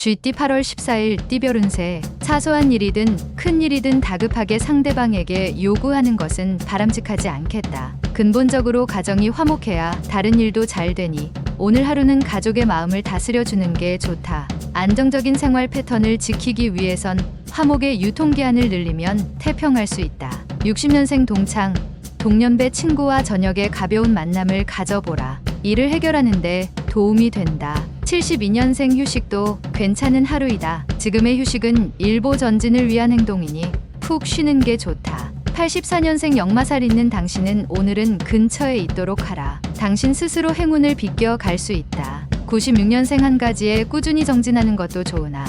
쥐띠 8월 14일 띠별 운세. 사소한 일이든 큰 일이든 다급하게 상대방에게 요구하는 것은 바람직하지 않겠다. 근본적으로 가정이 화목해야 다른 일도 잘 되니 오늘 하루는 가족의 마음을 다스려주는 게 좋다. 안정적인 생활 패턴을 지키기 위해선 화목의 유통기한을 늘리면 태평할 수 있다. 60년생 동창. 동년배 친구와 저녁에 가벼운 만남을 가져보라. 일을 해결하는데 도움이 된다. 72년생 휴식도 괜찮은 하루이다. 지금의 휴식은 일보 전진을 위한 행동이니 푹 쉬는 게 좋다. 84년생 역마살 있는 당신은 오늘은 근처에 있도록 하라. 당신 스스로 행운을 비껴 갈 수 있다. 96년생 한 가지에 꾸준히 정진하는 것도 좋으나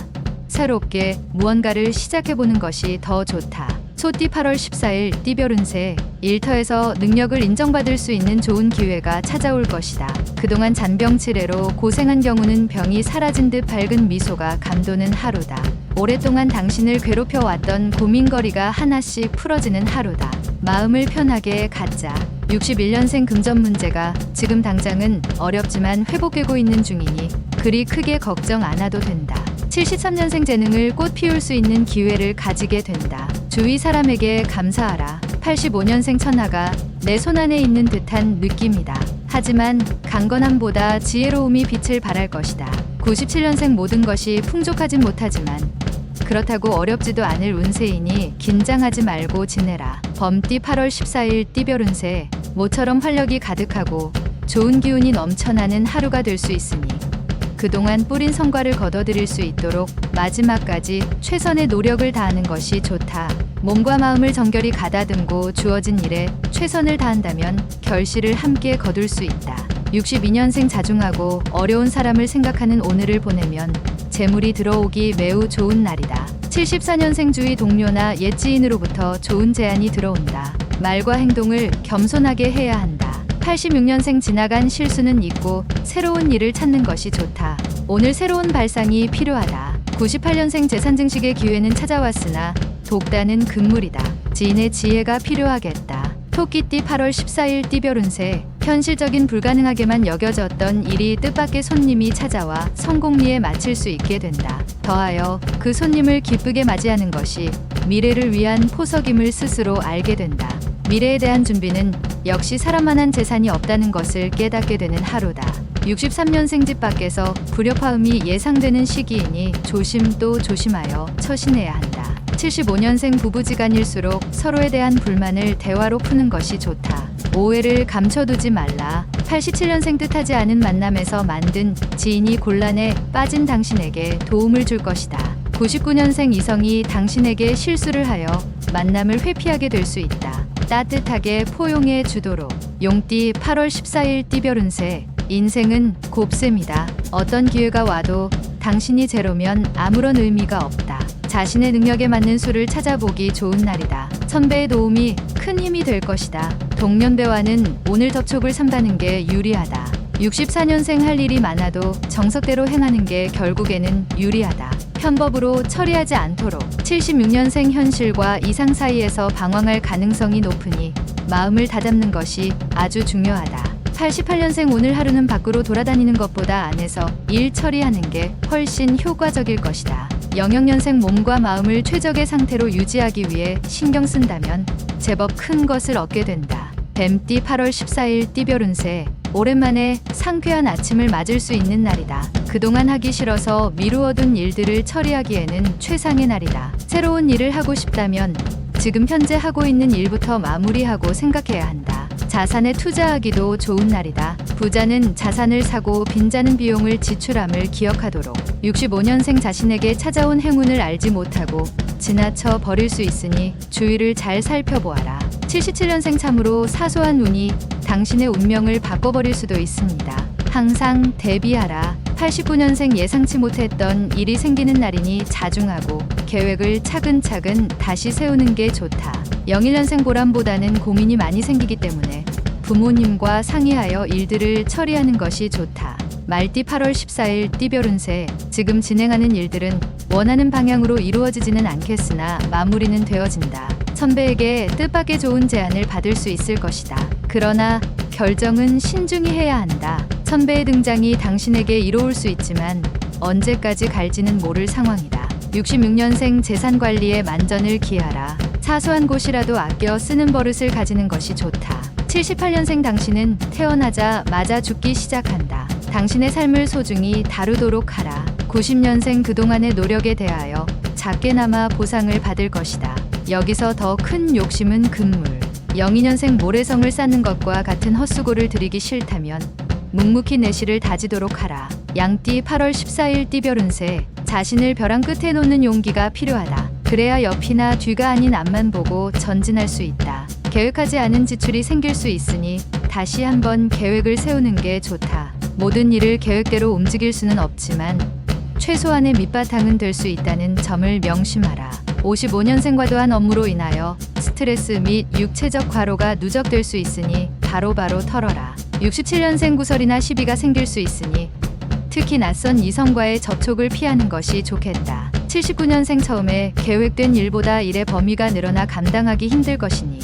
새롭게 무언가를 시작해보는 것이 더 좋다. 소띠 8월 14일 띠별 운세. 일터에서 능력을 인정받을 수 있는 좋은 기회가 찾아올 것이다. 그동안 잔병치레로 고생한 경우는 병이 사라진 듯 밝은 미소가 감도는 하루다. 오랫동안 당신을 괴롭혀왔던 고민거리가 하나씩 풀어지는 하루다. 마음을 편하게 갖자. 61년생 금전 문제가 지금 당장은 어렵지만 회복되고 있는 중이니 그리 크게 걱정 안 해도 된다. 73년생 재능을 꽃 피울 수 있는 기회를 가지게 된다. 주위 사람에게 감사하라. 85년생 천하가 내 손안에 있는 듯한 느낌이다. 하지만 강건함보다 지혜로움이 빛을 발할 것이다. 97년생 모든 것이 풍족하진 못하지만 그렇다고 어렵지도 않을 운세이니 긴장하지 말고 지내라. 범띠 8월 14일 띠별 운세. 모처럼 활력이 가득하고 좋은 기운이 넘쳐나는 하루가 될 수 있으니 그동안 뿌린 성과를 거둬들일 수 있도록 마지막까지 최선의 노력을 다하는 것이 좋다. 몸과 마음을 정결히 가다듬고 주어진 일에 최선을 다한다면 결실을 함께 거둘 수 있다. 62년생 자중하고 어려운 사람을 생각하는 오늘을 보내면 재물이 들어오기 매우 좋은 날이다. 74년생 주위 동료나 옛 지인으로부터 좋은 제안이 들어온다. 말과 행동을 겸손하게 해야 한다. 86년생 지나간 실수는 잊고 새로운 일을 찾는 것이 좋다. 오늘 새로운 발상이 필요하다. 98년생 재산 증식의 기회는 찾아왔으나 독단은 금물이다. 지인의 지혜가 필요하겠다. 토끼띠 8월 14일 띠별 운세. 현실적인 불가능하게만 여겨졌던 일이 뜻밖의 손님이 찾아와 성공리에 마칠 수 있게 된다. 더하여 그 손님을 기쁘게 맞이하는 것이 미래를 위한 포석임을 스스로 알게 된다. 미래에 대한 준비는 역시 사람만한 재산이 없다는 것을 깨닫게 되는 하루다. 63년생 집 밖에서 불협화음이 예상되는 시기이니 조심 또 조심하여 처신해야 한다. 75년생 부부지간일수록 서로에 대한 불만을 대화로 푸는 것이 좋다. 오해를 감춰두지 말라. 87년생 뜻하지 않은 만남에서 만든 지인이 곤란에 빠진 당신에게 도움을 줄 것이다. 99년생 이성이 당신에게 실수를 하여 만남을 회피하게 될 수 있다. 따뜻하게 포용해 주도록. 용띠 8월 14일 띠별 운세. 인생은 곱셈이다. 어떤 기회가 와도 당신이 제로면 아무런 의미가 없다. 자신의 능력에 맞는 수를 찾아보기 좋은 날이다. 선배의 도움이 큰 힘이 될 것이다. 동년배와는 오늘 접촉을 삼가는 게 유리하다. 64년생 할 일이 많아도 정석대로 행하는 게 결국에는 유리하다. 편법으로 처리하지 않도록. 76년생 현실과 이상 사이에서 방황할 가능성이 높으니 마음을 다잡는 것이 아주 중요하다. 88년생 오늘 하루는 밖으로 돌아다니는 것보다 안에서 일 처리하는 게 훨씬 효과적일 것이다. 00년생 몸과 마음을 최적의 상태로 유지하기 위해 신경 쓴다면 제법 큰 것을 얻게 된다. 뱀띠 8월 14일 띠별 운세. 오랜만에 상쾌한 아침을 맞을 수 있는 날이다. 그동안 하기 싫어서 미루어둔 일들을 처리하기에는 최상의 날이다. 새로운 일을 하고 싶다면 지금 현재 하고 있는 일부터 마무리하고 생각해야 한다. 자산에 투자하기도 좋은 날이다. 부자는 자산을 사고 빈자는 비용을 지출함을 기억하도록. 65년생 자신에게 찾아온 행운을 알지 못하고 지나쳐 버릴 수 있으니 주위를 잘 살펴보아라. 77년생 참으로 사소한 운이 당신의 운명을 바꿔버릴 수도 있습니다. 항상 대비하라. 89년생 예상치 못했던 일이 생기는 날이니 자중하고 계획을 차근차근 다시 세우는 게 좋다. 01년생 보람보다는 고민이 많이 생기기 때문에 부모님과 상의하여 일들을 처리하는 것이 좋다. 말띠 8월 14일 띠별 운세. 지금 진행하는 일들은 원하는 방향으로 이루어지지는 않겠으나 마무리는 되어진다. 선배에게 뜻밖의 좋은 제안을 받을 수 있을 것이다. 그러나 결정은 신중히 해야 한다. 선배의 등장이 당신에게 이로울 수 있지만 언제까지 갈지는 모를 상황이다. 66년생 재산관리에 만전을 기하라. 사소한 곳이라도 아껴 쓰는 버릇을 가지는 것이 좋다. 78년생 당신은 태어나자마자 죽기 시작한다. 당신의 삶을 소중히 다루도록 하라. 90년생 그동안의 노력에 대하여 작게나마 보상을 받을 것이다. 여기서 더 큰 욕심은 금물. 02년생 모래성을 쌓는 것과 같은 헛수고를 들이기 싫다면 묵묵히 내실을 다지도록 하라. 양띠 8월 14일 띠별 운세. 자신을 벼랑 끝에 놓는 용기가 필요하다. 그래야 옆이나 뒤가 아닌 앞만 보고 전진할 수 있다. 계획하지 않은 지출이 생길 수 있으니 다시 한번 계획을 세우는 게 좋다. 모든 일을 계획대로 움직일 수는 없지만 최소한의 밑바탕은 될 수 있다는 점을 명심하라. 55년생과도 한 업무로 인하여 스트레스 및 육체적 과로가 누적될 수 있으니 바로바로 털어라. 67년생 구설이나 시비가 생길 수 있으니 특히 낯선 이성과의 접촉을 피하는 것이 좋겠다. 79년생 처음에 계획된 일보다 일의 범위가 늘어나 감당하기 힘들 것이니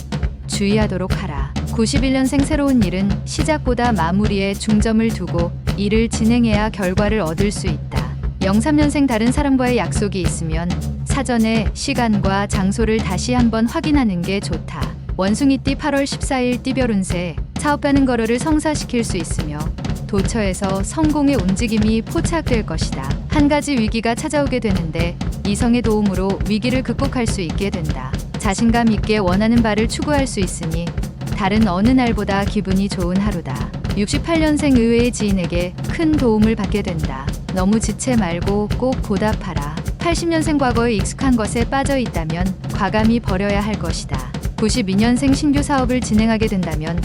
주의하도록 하라. 91년생 새로운 일은 시작보다 마무리에 중점을 두고 일을 진행해야 결과를 얻을 수 있다. 03년생 다른 사람과의 약속이 있으면 사전에 시간과 장소를 다시 한번 확인하는 게 좋다. 원숭이띠 8월 14일 띠별 운세. 사업하는 거래를 성사시킬 수 있으며 도처에서 성공의 움직임이 포착될 것이다. 한 가지 위기가 찾아오게 되는데 이성의 도움으로 위기를 극복할 수 있게 된다. 자신감 있게 원하는 바를 추구할 수 있으니 다른 어느 날보다 기분이 좋은 하루다. 68년생 의외의 지인에게 큰 도움을 받게 된다. 너무 지체 말고 꼭 보답하라. 80년생 과거에 익숙한 것에 빠져 있다면 과감히 버려야 할 것이다. 92년생 신규 사업을 진행하게 된다면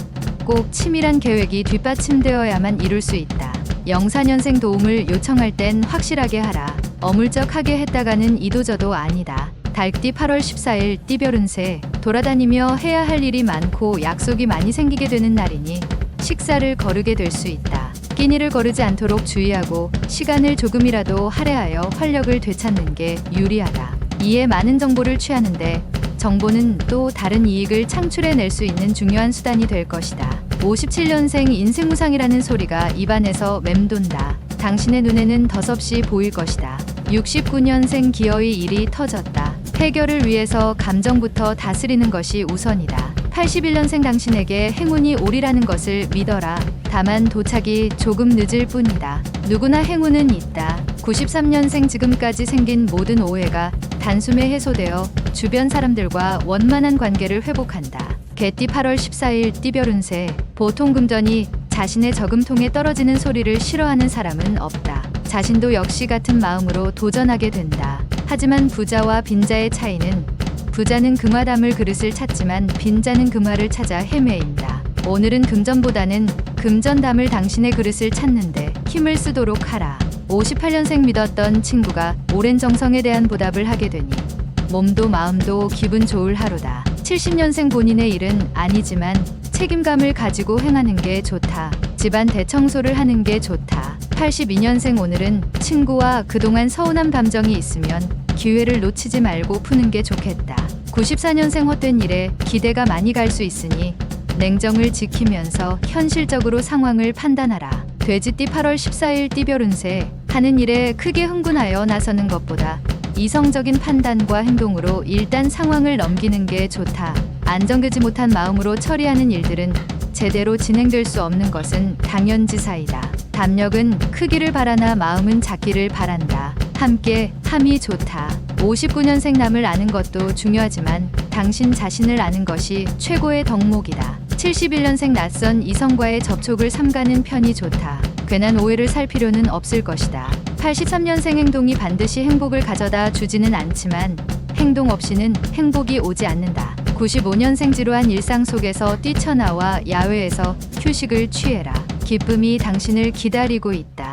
꼭 치밀한 계획이 뒷받침되어야만 이룰 수 있다. 04년생 도움을 요청할 땐 확실하게 하라. 어물쩍하게 했다가는 이도저도 아니다. 달띠 8월 14일 띠별 운세. 돌아다니며 해야 할 일이 많고 약속이 많이 생기게 되는 날이니 식사를 거르게 될 수 있다. 끼니를 거르지 않도록 주의하고 시간을 조금이라도 할애하여 활력을 되찾는 게 유리하다. 이에 많은 정보를 취하는데 정보는 또 다른 이익을 창출해낼 수 있는 중요한 수단이 될 것이다. 57년생 인생무상이라는 소리가 입안에서 맴돈다. 당신의 눈에는 덧없이 보일 것이다. 69년생 기어이 일이 터졌다. 해결을 위해서 감정부터 다스리는 것이 우선이다. 81년생 당신에게 행운이 오리라는 것을 믿어라. 다만 도착이 조금 늦을 뿐이다. 누구나 행운은 있다. 93년생 지금까지 생긴 모든 오해가 단숨에 해소되어 주변 사람들과 원만한 관계를 회복한다. 개띠 8월 14일 띠별 운세. 보통 금전이 자신의 저금통에 떨어지는 소리를 싫어하는 사람은 없다. 자신도 역시 같은 마음으로 도전하게 된다. 하지만 부자와 빈자의 차이는 부자는 금화 담을 그릇을 찾지만 빈자는 금화를 찾아 헤매인다. 오늘은 금전보다는 금전 담을 당신의 그릇을 찾는데 힘을 쓰도록 하라. 58년생 믿었던 친구가 오랜 정성에 대한 보답을 하게 되니 몸도 마음도 기분 좋을 하루다. 70년생 본인의 일은 아니지만 책임감을 가지고 행하는 게 좋다. 집안 대청소를 하는 게 좋다. 82년생 오늘은 친구와 그동안 서운한 감정이 있으면 기회를 놓치지 말고 푸는 게 좋겠다. 94년생 헛된 일에 기대가 많이 갈 수 있으니 냉정을 지키면서 현실적으로 상황을 판단하라. 돼지띠 8월 14일 띠별 운세. 하는 일에 크게 흥분하여 나서는 것보다 이성적인 판단과 행동으로 일단 상황을 넘기는 게 좋다. 안정되지 못한 마음으로 처리하는 일들은 제대로 진행될 수 없는 것은 당연지사이다. 담력은 크기를 바라나 마음은 작기를 바란다. 함께 함이 좋다. 59년생 남을 아는 것도 중요하지만 당신 자신을 아는 것이 최고의 덕목이다. 71년생 낯선 이성과의 접촉을 삼가는 편이 좋다. 괜한 오해를 살 필요는 없을 것이다. 83년생 행동이 반드시 행복을 가져다 주지는 않지만 행동 없이는 행복이 오지 않는다. 95년생 지루한 일상 속에서 뛰쳐나와 야외에서 휴식을 취해라. 기쁨이 당신을 기다리고 있다.